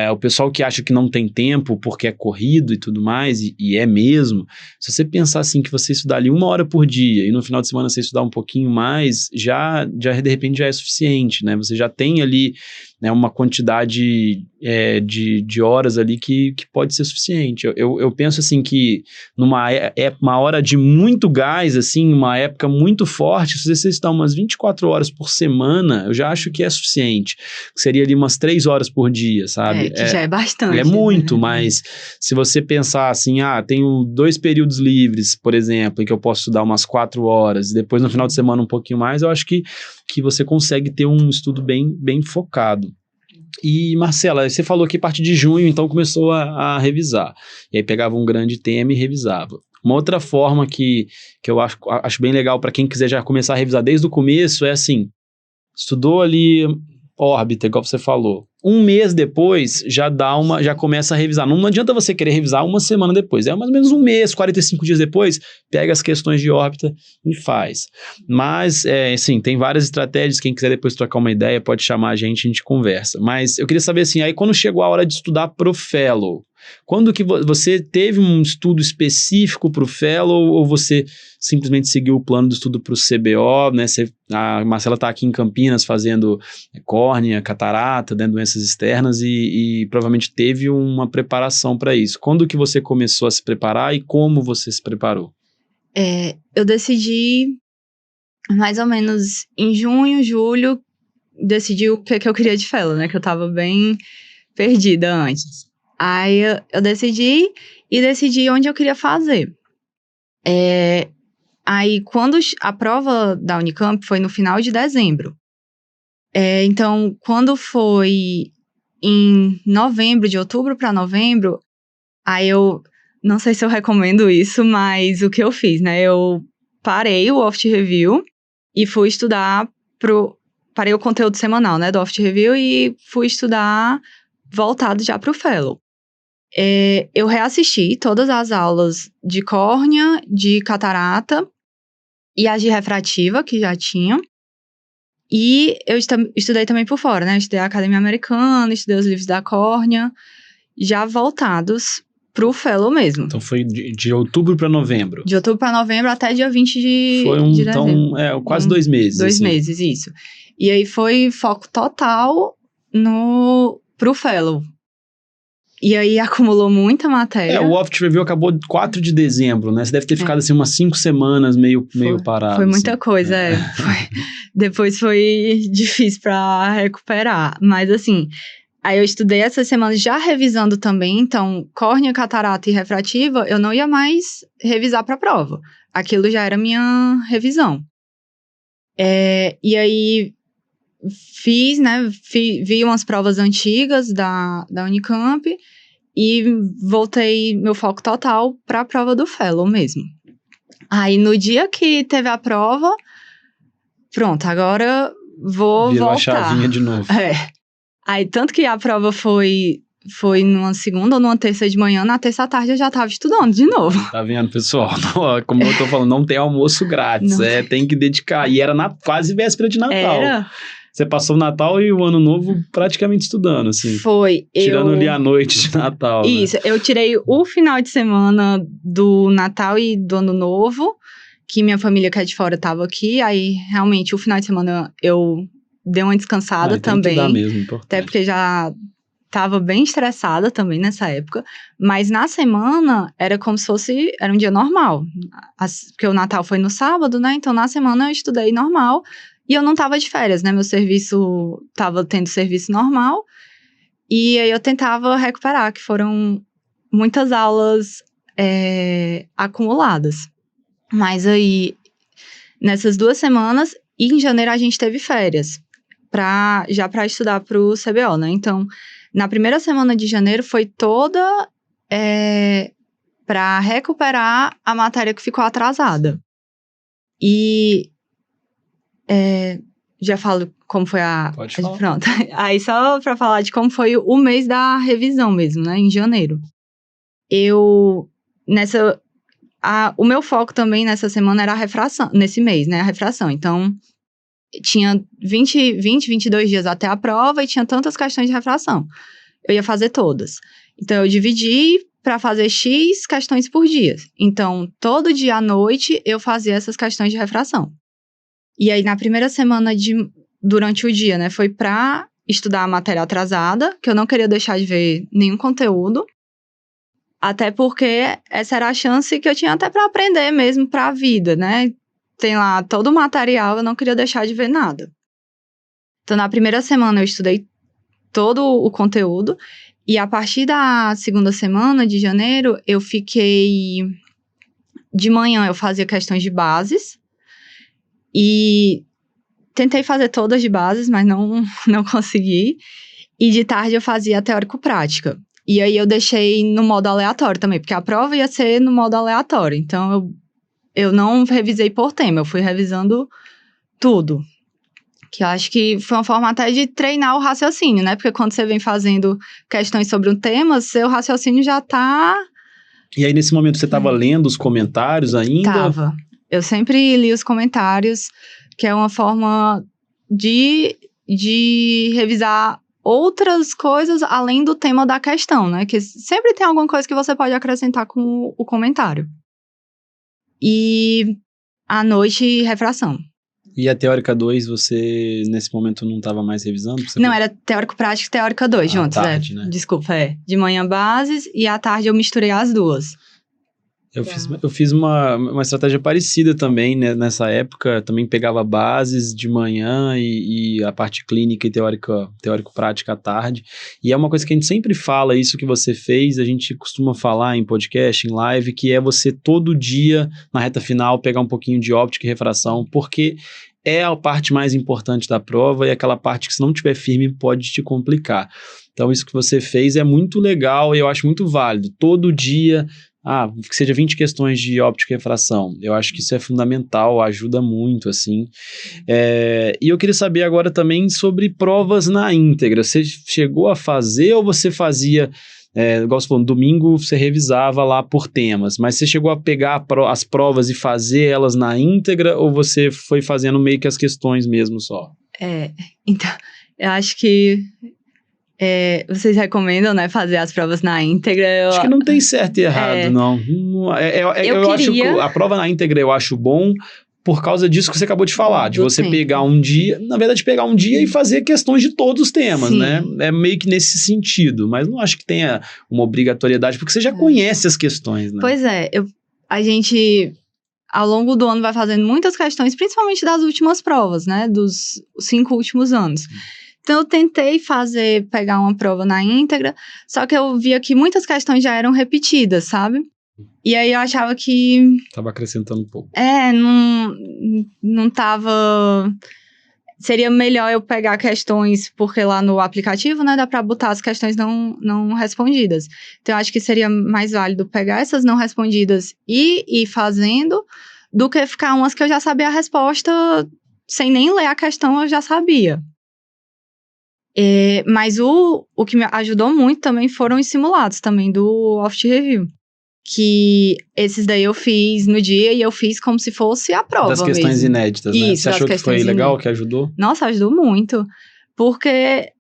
o pessoal que acha que não tem tempo porque é corrido e tudo mais, e é mesmo, se você pensar assim, que você estudar ali 1 hora por dia, e no final de semana você estudar um pouquinho mais, já de repente já é suficiente, né? Você já tem ali, né, uma quantidade de horas ali que pode ser suficiente. Eu penso assim que uma hora de muito gás, assim, uma época muito forte, se você estudar umas 24 horas por semana, eu já acho que é suficiente. Seria ali umas 3 horas por dia, sabe? Que já é bastante. É muito, né? mas se você pensar assim, tenho 2 períodos livres, por exemplo, em que eu posso estudar umas 4 horas, e depois no final de semana um pouquinho mais, eu acho que você consegue ter um estudo bem focado. E, Marcela, você falou que a partir de junho, então, começou a revisar. E aí pegava um grande tema e revisava. Uma outra forma que eu acho bem legal para quem quiser já começar a revisar desde o começo é assim, estudou ali órbita, igual você falou. Um mês depois, já começa a revisar. Não adianta você querer revisar uma semana depois. É mais ou menos um mês, 45 dias depois, pega as questões de órbita e faz. Mas, assim, tem várias estratégias. Quem quiser depois trocar uma ideia, pode chamar a gente conversa. Mas eu queria saber, assim, aí quando chegou a hora de estudar pro Fellow, quando que você teve um estudo específico para o Fellow ou você simplesmente seguiu o plano do estudo para o CBO, né? A Marcela está aqui em Campinas fazendo córnea, catarata, né, doenças externas e provavelmente teve uma preparação para isso. Quando que você começou a se preparar e como você se preparou? Eu decidi mais ou menos em junho, julho, decidi o que eu queria de Fellow, né? Que eu estava bem perdida antes. Aí eu decidi onde eu queria fazer. Aí quando a prova da Unicamp foi no final de dezembro. Então, quando foi em novembro, de outubro para novembro, aí eu não sei se eu recomendo isso, mas o que eu fiz, né? Eu parei o Oft Review e fui estudar parei o conteúdo semanal, né, do Oft Review e fui estudar voltado já para o Fellow. Eu reassisti todas as aulas de córnea, de catarata e as de refrativa, que já tinham. E eu estudei também por fora, né? Estudei a Academia Americana, estudei os livros da córnea, já voltados pro Fellow mesmo. Então foi de outubro para novembro. De outubro para novembro até dia 20 de dezembro. Então, quase 2 meses. 2 meses, isso. E aí foi foco total pro Fellow. E aí acumulou muita matéria. O Oft Review acabou 4 de dezembro, né? Você deve ter ficado assim umas 5 semanas meio parado. Foi muita coisa, Depois foi difícil pra recuperar. Mas assim, aí eu estudei essas semanas já revisando também. Então, córnea, catarata e refrativa, eu não ia mais revisar pra prova. Aquilo já era minha revisão. E aí fiz, né? Vi umas provas antigas da Unicamp e voltei meu foco total para a prova do Fellow mesmo. Aí no dia que teve a prova, pronto, agora vou Virou voltar. a chavinha de novo. Aí tanto que a prova foi numa segunda ou numa terça de manhã, na terça à tarde eu já estava estudando de novo. Tá vendo, pessoal? Como eu tô falando, não tem almoço grátis, tem que dedicar. E era quase véspera de Natal. Era. Você passou o Natal e o Ano Novo praticamente estudando, assim. Foi. Tirando ali a noite de Natal. Isso, né? Eu tirei o final de semana do Natal e do Ano Novo, que minha família que é de fora estava aqui, aí realmente o final de semana eu dei uma descansada também. Tem que dar mesmo, importante. Até porque já estava bem estressada também nessa época, mas na semana era como se fosse, era um dia normal, porque o Natal foi no sábado, né, então na semana eu estudei normal, e eu não estava de férias, né, meu serviço, estava tendo serviço normal, e aí eu tentava recuperar, que foram muitas aulas acumuladas. Mas aí, nessas 2 semanas, e em janeiro a gente teve férias, já para estudar para o CBO, né? Então, na primeira semana de janeiro foi toda para recuperar a matéria que ficou atrasada. E já falo como foi Pode falar. Pronto. Aí só para falar de como foi o mês da revisão mesmo, né? Em janeiro. o meu foco também nessa semana era a refração, nesse mês, né, a refração. Então, tinha 22 dias até a prova e tinha tantas questões de refração. Eu ia fazer todas. Então, eu dividi para fazer X questões por dia. Então, todo dia à noite, eu fazia essas questões de refração. E aí, na primeira semana durante o dia, né, foi para estudar a matéria atrasada, que eu não queria deixar de ver nenhum conteúdo. Até porque essa era a chance que eu tinha até para aprender mesmo para a vida, né? Tem lá todo o material, eu não queria deixar de ver nada. Então, na primeira semana eu estudei todo o conteúdo e a partir da segunda semana de janeiro, eu fiquei... De manhã eu fazia questões de bases e tentei fazer todas de bases, mas não consegui. E de tarde eu fazia teórico-prática. E aí eu deixei no modo aleatório também, porque a prova ia ser no modo aleatório. Então, eu não revisei por tema, eu fui revisando tudo. Que eu acho que foi uma forma até de treinar o raciocínio, né? Porque quando você vem fazendo questões sobre um tema, seu raciocínio já tá... E aí, nesse momento, você estava lendo os comentários ainda? Tava. Eu sempre li os comentários, que é uma forma de revisar outras coisas além do tema da questão, né? Que sempre tem alguma coisa que você pode acrescentar com o comentário. E à noite, refração. E a Teórica 2, você, nesse momento, não estava mais revisando? Não, era Teórico-Prático e Teórica 2 juntos, tarde, né? Desculpa, De manhã bases e à tarde eu misturei as duas. Eu fiz uma estratégia parecida também, né, nessa época. Também pegava bases de manhã e a parte clínica e teórico-prática à tarde. E é uma coisa que a gente sempre fala, isso que você fez, a gente costuma falar em podcast, em live, que é você todo dia, na reta final, pegar um pouquinho de óptica e refração, porque é a parte mais importante da prova e aquela parte que, se não tiver firme, pode te complicar. Então, isso que você fez é muito legal e eu acho muito válido. Todo dia... que seja 20 questões de óptica e refração. Eu acho que isso é fundamental, ajuda muito, assim. E eu queria saber agora também sobre provas na íntegra. Você chegou a fazer ou você fazia, igual você falou, no domingo você revisava lá por temas, mas você chegou a pegar as provas e fazer elas na íntegra ou você foi fazendo meio que as questões mesmo só? Então, eu acho que... vocês recomendam, né, fazer as provas na íntegra? Acho que não tem certo e errado, não. Eu acho que a prova na íntegra eu acho bom por causa disso que você acabou de falar, de você pegar um dia, na verdade pegar um dia e fazer questões de todos os temas, Sim. né? É meio que nesse sentido, mas não acho que tenha uma obrigatoriedade, porque você já conhece as questões, né? Pois é, a gente... Ao longo do ano vai fazendo muitas questões, principalmente das últimas provas, né? Dos 5 últimos anos. Então, eu tentei pegar uma prova na íntegra, só que eu via que muitas questões já eram repetidas, sabe? E aí eu achava que... Tava acrescentando um pouco. Não tava... Seria melhor eu pegar questões, porque lá no aplicativo, né, dá pra botar as questões não respondidas. Então, eu acho que seria mais válido pegar essas não respondidas e ir fazendo, do que ficar umas que eu já sabia a resposta, sem nem ler a questão, eu já sabia. Mas o que me ajudou muito também foram os simulados também do Oft Review. Que esses daí eu fiz no dia e eu fiz como se fosse a prova mesmo. Das questões inéditas, né? Isso, você achou que foi legal, que ajudou? Nossa, ajudou muito. Porque,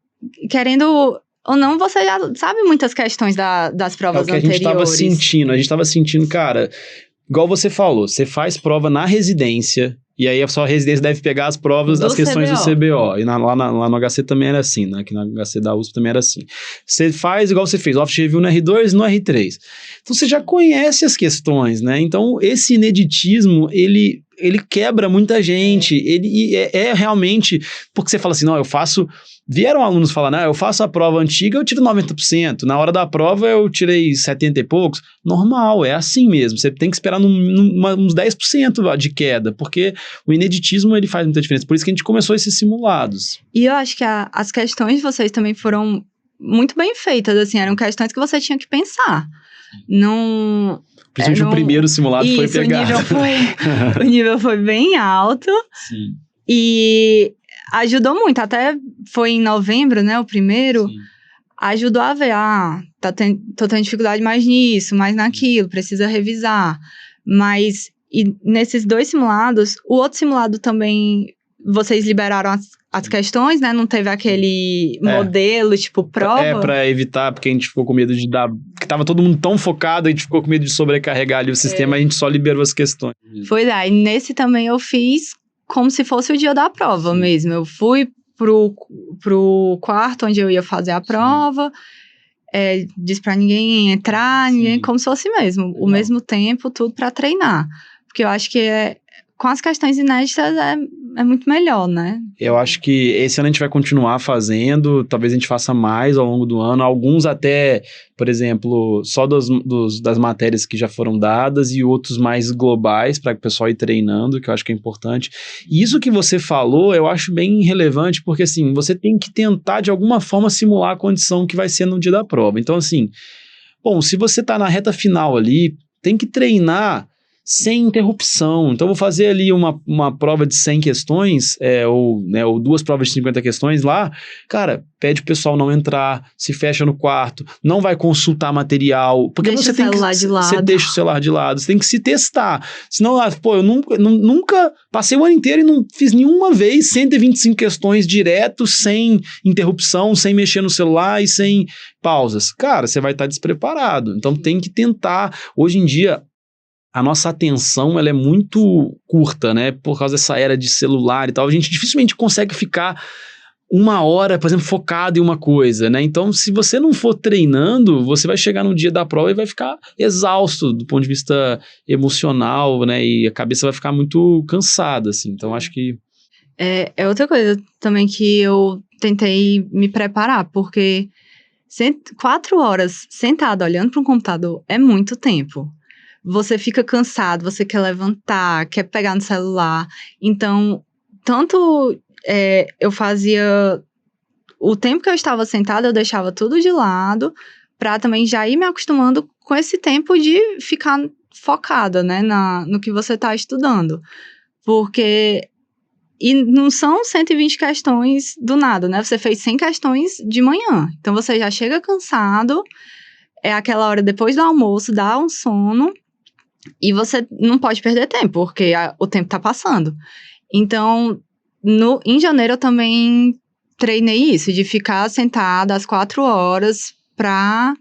querendo ou não, você já sabe muitas questões das provas anteriores. A gente tava sentindo, cara, igual você falou, você faz prova na residência... E aí a sua residência deve pegar as provas, as questões do CBO. E lá no HC também era assim, né? Que na HC da USP também era assim. Você faz igual você fez, Oft Review no R2 e no R3. Então você já conhece as questões, né? Então esse ineditismo, ele quebra muita gente. Ele é realmente... Porque você fala assim, não, eu faço... Vieram alunos falar, eu faço a prova antiga, eu tiro 90%. Na hora da prova, eu tirei 70 e poucos. Normal, é assim mesmo. Você tem que esperar uns 10% de queda, porque o ineditismo, ele faz muita diferença. Por isso que a gente começou esses simulados. E eu acho que as questões de vocês também foram muito bem feitas, assim. Eram questões que você tinha que pensar. Não... Principalmente o primeiro simulado foi pegado. O nível foi bem alto. Sim. E... ajudou muito, até foi em novembro, né, o primeiro, sim. Ajudou a ver, tô tendo dificuldade mais nisso, mais naquilo, precisa revisar. Mas e nesses 2 simulados, o outro simulado também, vocês liberaram as questões, né? Não teve aquele modelo, tipo, prova? Pra evitar, porque a gente ficou com medo de dar... Porque tava todo mundo tão focado, a gente ficou com medo de sobrecarregar ali o sistema, a gente só liberou as questões. Pois é, e nesse também eu fiz como se fosse o dia da prova mesmo. Eu fui pro quarto onde eu ia fazer a prova, disse pra ninguém entrar, como se fosse mesmo, o mesmo tempo, tudo pra treinar. Porque eu acho que com as questões inéditas é muito melhor, né? Eu acho que esse ano a gente vai continuar fazendo, talvez a gente faça mais ao longo do ano, alguns até, por exemplo, só das matérias que já foram dadas e outros mais globais para o pessoal ir treinando, que eu acho que é importante. E isso que você falou, eu acho bem relevante, porque assim, você tem que tentar de alguma forma simular a condição que vai ser no dia da prova. Então assim, bom, se você está na reta final ali, tem que treinar sem interrupção. Então, vou fazer ali uma prova de 100 questões, ou 2 provas de 50 questões lá. Cara, pede o pessoal não entrar, se fecha no quarto, não vai consultar material. Porque deixa você tem que... Você deixa o celular de lado, você tem que se testar. Senão, eu nunca passei o ano inteiro e não fiz nenhuma vez 125 questões direto, sem interrupção, sem mexer no celular e sem pausas. Cara, você vai estar despreparado. Então, tem que tentar. Hoje em dia, a nossa atenção, ela é muito curta, né? Por causa dessa era de celular e tal. A gente dificilmente consegue ficar 1 hora, por exemplo, focado em uma coisa, né? Então, se você não for treinando, você vai chegar no dia da prova e vai ficar exausto do ponto de vista emocional, né? E a cabeça vai ficar muito cansada, assim. Então, acho que... É outra coisa também que eu tentei me preparar, porque 4 horas sentado olhando para um computador é muito tempo. Você fica cansado, você quer levantar, quer pegar no celular. Então, tanto eu fazia... O tempo que eu estava sentada, eu deixava tudo de lado, para também já ir me acostumando com esse tempo de ficar focada, né, no que você está estudando. Porque... E não são 120 questões do nada, né? Você fez 100 questões de manhã. Então, você já chega cansado, é aquela hora depois do almoço, dá um sono... E você não pode perder tempo, porque o tempo tá passando. Então, em janeiro eu também treinei isso, de ficar sentada às 4 horas pra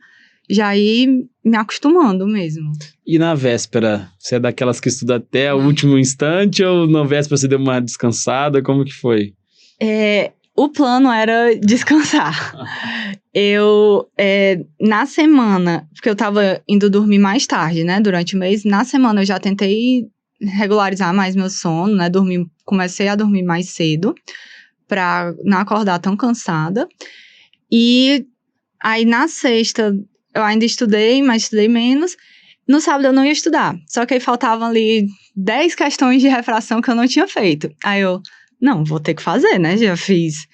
já ir me acostumando mesmo. E na véspera, você é daquelas que estuda até o último instante ou na véspera você deu uma descansada? Como que foi? O plano era descansar. Eu, na semana, porque eu tava indo dormir mais tarde, né, durante o mês, na semana eu já tentei regularizar mais meu sono, né, comecei a dormir mais cedo, pra não acordar tão cansada. E aí na sexta eu ainda estudei, mas estudei menos. No sábado eu não ia estudar, só que aí faltavam ali 10 questões de refração que eu não tinha feito. Aí eu... Não, vou ter que fazer, né? Já fiz,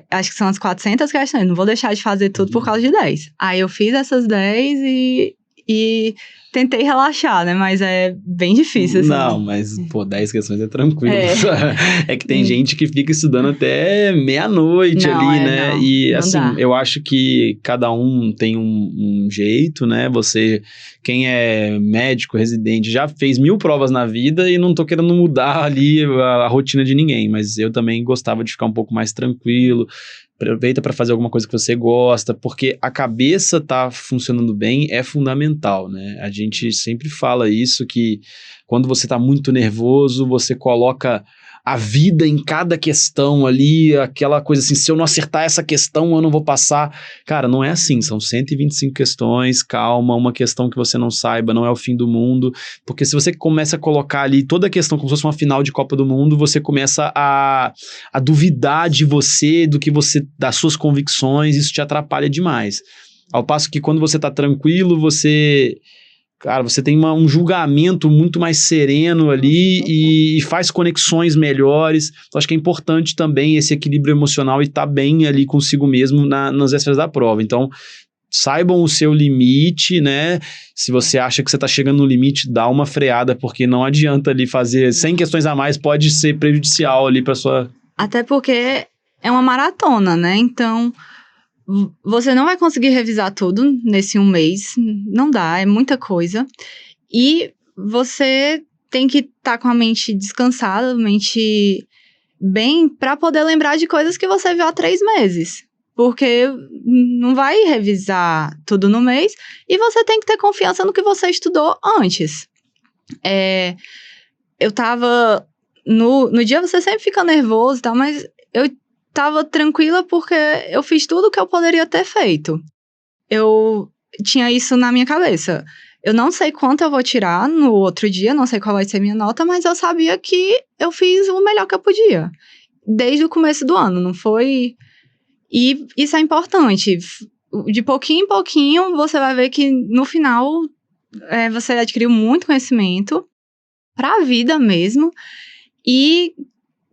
acho que são as 400 questões, não vou deixar de fazer tudo por causa de 10. Aí eu fiz essas 10 e tentei relaxar, né? Mas é bem difícil, assim. Não, mas, 10 questões é tranquilo. É que tem gente que fica estudando até meia-noite ali, né? E, não assim, dá. Eu acho que cada um tem um jeito, né? Quem é médico, residente, já fez 1000 provas na vida e não tô querendo mudar ali a rotina de ninguém, mas eu também gostava de ficar um pouco mais tranquilo. Aproveita para fazer alguma coisa que você gosta, porque a cabeça tá funcionando bem é fundamental, né? A gente sempre fala isso, que quando você tá muito nervoso, você coloca a vida em cada questão ali, aquela coisa assim, se eu não acertar essa questão, eu não vou passar. Cara, não é assim, são 125 questões, calma, uma questão que você não saiba não é o fim do mundo, porque se você começa a colocar ali toda a questão como se fosse uma final de Copa do Mundo, você começa a duvidar de você, das suas convicções, isso te atrapalha demais. Ao passo que quando você tá tranquilo, você tem um julgamento muito mais sereno ali e faz conexões melhores. Eu acho que é importante também esse equilíbrio emocional e estar bem ali consigo mesmo nas vésperas da prova. Então, saibam o seu limite, né? Se você acha que você está chegando no limite, dá uma freada, porque não adianta ali fazer 100 questões a mais, pode ser prejudicial ali para sua... Até porque é uma maratona, né? Então... Você não vai conseguir revisar tudo nesse 1 mês, não dá, é muita coisa. E você tem que estar com a mente descansada, mente bem, para poder lembrar de coisas que você viu há 3 meses. Porque não vai revisar tudo no mês e você tem que ter confiança no que você estudou antes. Eu tava... No dia você sempre fica nervoso e tal, mas eu tava tranquila porque eu fiz tudo o que eu poderia ter feito. Eu tinha isso na minha cabeça. Eu não sei quanto eu vou tirar no outro dia, não sei qual vai ser minha nota, mas eu sabia que eu fiz o melhor que eu podia. Desde o começo do ano, não foi... E isso é importante. De pouquinho em pouquinho, você vai ver que no final você adquiriu muito conhecimento para a vida mesmo. E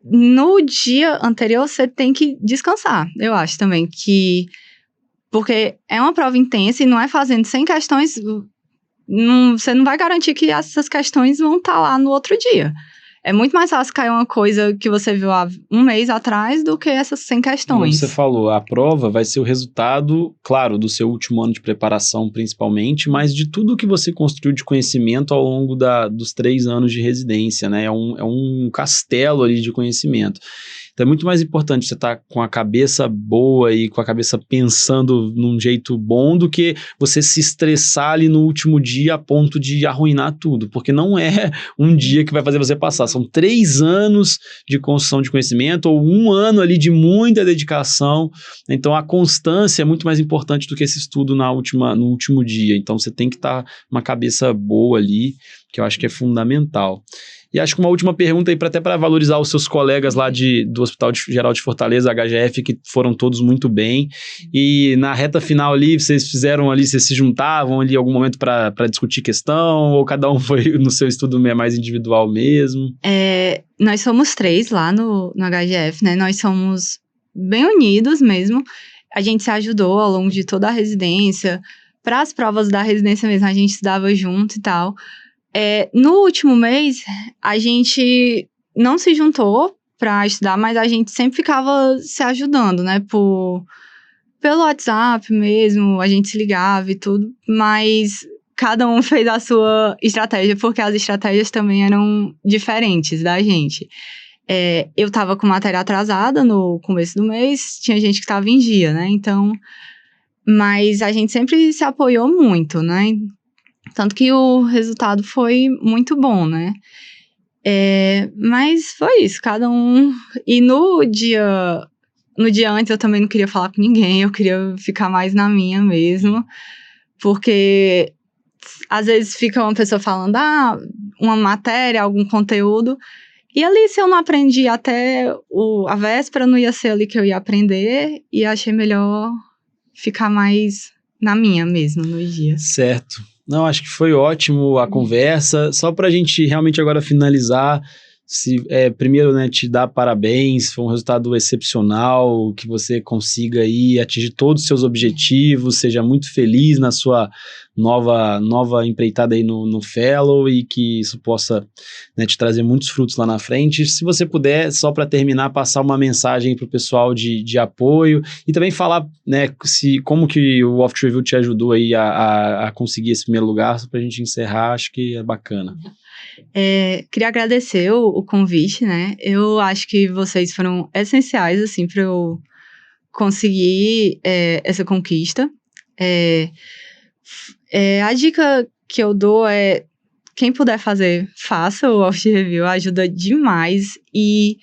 no dia anterior, você tem que descansar. Eu acho também que... Porque é uma prova intensa e não é fazendo 100 questões... você não vai garantir que essas questões vão estar lá no outro dia. É muito mais fácil cair uma coisa que você viu há 1 mês atrás do que essas 100 questões. Como você falou, a prova vai ser o resultado, claro, do seu último ano de preparação principalmente, mas de tudo que você construiu de conhecimento ao longo dos 3 anos de residência, né? É um castelo ali de conhecimento. Então é muito mais importante você estar com a cabeça boa e com a cabeça pensando num jeito bom do que você se estressar ali no último dia a ponto de arruinar tudo, porque não é um dia que vai fazer você passar, são 3 anos de construção de conhecimento ou 1 ano ali de muita dedicação, então a constância é muito mais importante do que esse estudo no último dia, então você tem que estar com uma cabeça boa ali, que eu acho que é fundamental. E acho que uma última pergunta aí, até para valorizar os seus colegas lá do Hospital Geral de Fortaleza, HGF, que foram todos muito bem. E na reta final ali, vocês se juntavam ali em algum momento para discutir questão, ou cada um foi no seu estudo mais individual mesmo? Nós somos 3 lá no HGF, né? Nós somos bem unidos mesmo. A gente se ajudou ao longo de toda a residência. Para as provas da residência mesmo, a gente estudava junto e tal. No último mês, a gente não se juntou para estudar, mas a gente sempre ficava se ajudando, né? Pelo WhatsApp mesmo, a gente se ligava e tudo, mas cada um fez a sua estratégia, porque as estratégias também eram diferentes da gente. Eu tava com matéria atrasada no começo do mês, tinha gente que tava em dia, né? Então, mas a gente sempre se apoiou muito, né? Tanto que o resultado foi muito bom, né? Mas foi isso, cada um... E no dia antes eu também não queria falar com ninguém, eu queria ficar mais na minha mesmo. Porque às vezes fica uma pessoa falando, uma matéria, algum conteúdo... E ali, se eu não aprendi até a véspera, não ia ser ali que eu ia aprender. E achei melhor ficar mais na minha mesmo, no dia. Certo. Não, acho que foi ótimo a conversa. Só para a gente realmente agora finalizar, primeiro, né, te dar parabéns, foi um resultado excepcional, que você consiga aí atingir todos os seus objetivos, seja muito feliz na sua nova empreitada aí no Fellow e que isso possa, né, te trazer muitos frutos lá na frente. Se você puder, só para terminar, passar uma mensagem para o pessoal de apoio e também falar, né, como que o Oft Review te ajudou aí a conseguir esse primeiro lugar, só para a gente encerrar, acho que é bacana. Queria agradecer o convite, né? Eu acho que vocês foram essenciais, assim, para eu conseguir essa conquista. A dica que eu dou é, quem puder fazer, faça o Oft Review, ajuda demais e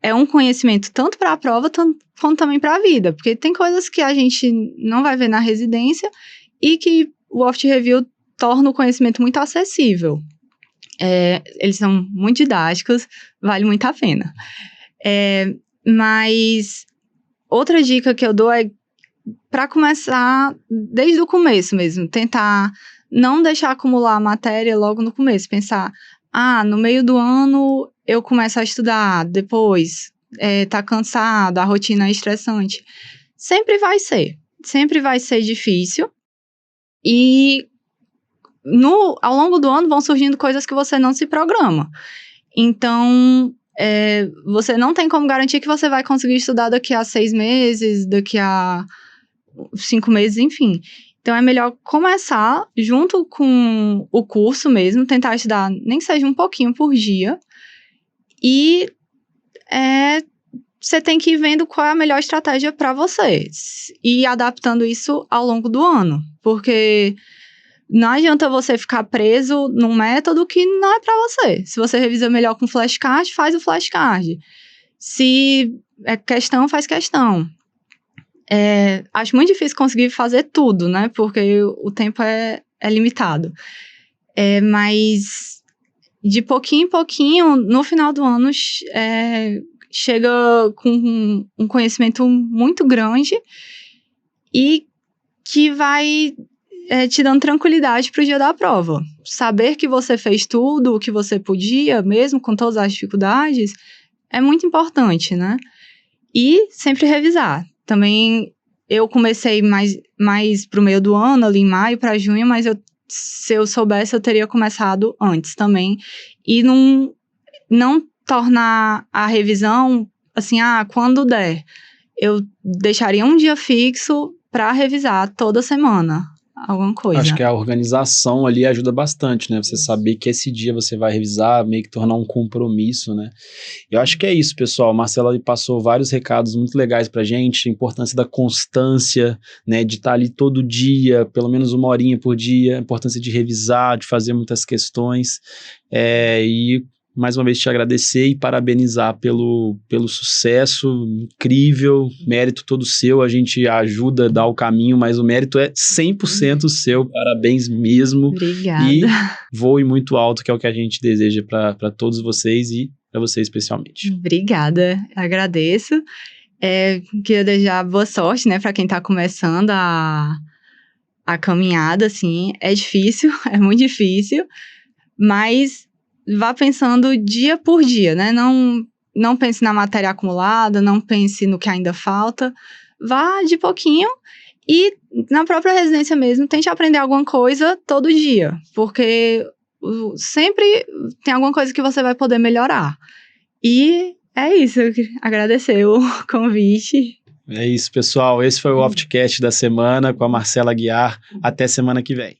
é um conhecimento tanto para a prova quanto também para a vida, porque tem coisas que a gente não vai ver na residência e que o Oft Review torna o conhecimento muito acessível. Eles são muito didáticos, vale muito a pena. Mas outra dica que eu dou é para começar desde o começo mesmo, tentar não deixar acumular a matéria logo no começo, pensar, no meio do ano eu começo a estudar, depois tá cansado, a rotina é estressante. Sempre vai ser difícil e ao longo do ano vão surgindo coisas que você não se programa. Então, você não tem como garantir que você vai conseguir estudar daqui a 6 meses, daqui a 5 meses, enfim. Então, é melhor começar junto com o curso mesmo, tentar estudar nem que seja um pouquinho por dia. E você tem que ir vendo qual é a melhor estratégia para você. E adaptando isso ao longo do ano. Porque não adianta você ficar preso num método que não é para você. Se você revisa melhor com flashcard, faz o flashcard. Se é questão, faz questão. Acho muito difícil conseguir fazer tudo, né? Porque o tempo é limitado. Mas de pouquinho em pouquinho, no final do ano, chega com um conhecimento muito grande e que vai te dando tranquilidade para o dia da prova. Saber que você fez tudo o que você podia, mesmo com todas as dificuldades, é muito importante, né? E sempre revisar. Também eu comecei mais pro meio do ano, ali em maio para junho, mas se eu soubesse, eu teria começado antes também. E não tornar a revisão assim, quando der. Eu deixaria um dia fixo para revisar toda semana alguma coisa. Acho que a organização ali ajuda bastante, né? Você saber que esse dia você vai revisar, meio que tornar um compromisso, né? Eu acho que é isso, pessoal. A Marcela passou vários recados muito legais pra gente, a importância da constância, né? De estar ali todo dia, pelo menos 1 horinha por dia, a importância de revisar, de fazer muitas questões, e mais uma vez te agradecer e parabenizar pelo sucesso incrível, mérito todo seu, a gente ajuda a dar o caminho, mas o mérito é 100% seu, parabéns mesmo. Obrigada. E voe muito alto, que é o que a gente deseja para todos vocês e para você especialmente. Obrigada, agradeço. Queria desejar boa sorte, né, para quem está começando a caminhada, assim, é difícil, é muito difícil, mas vá pensando dia por dia, né? Não pense na matéria acumulada, não pense no que ainda falta. Vá de pouquinho e na própria residência mesmo, tente aprender alguma coisa todo dia, porque sempre tem alguma coisa que você vai poder melhorar. E é isso, eu queria agradecer o convite. É isso, pessoal. Esse foi o Oftcast da semana com a Marcela Aguiar. Até semana que vem.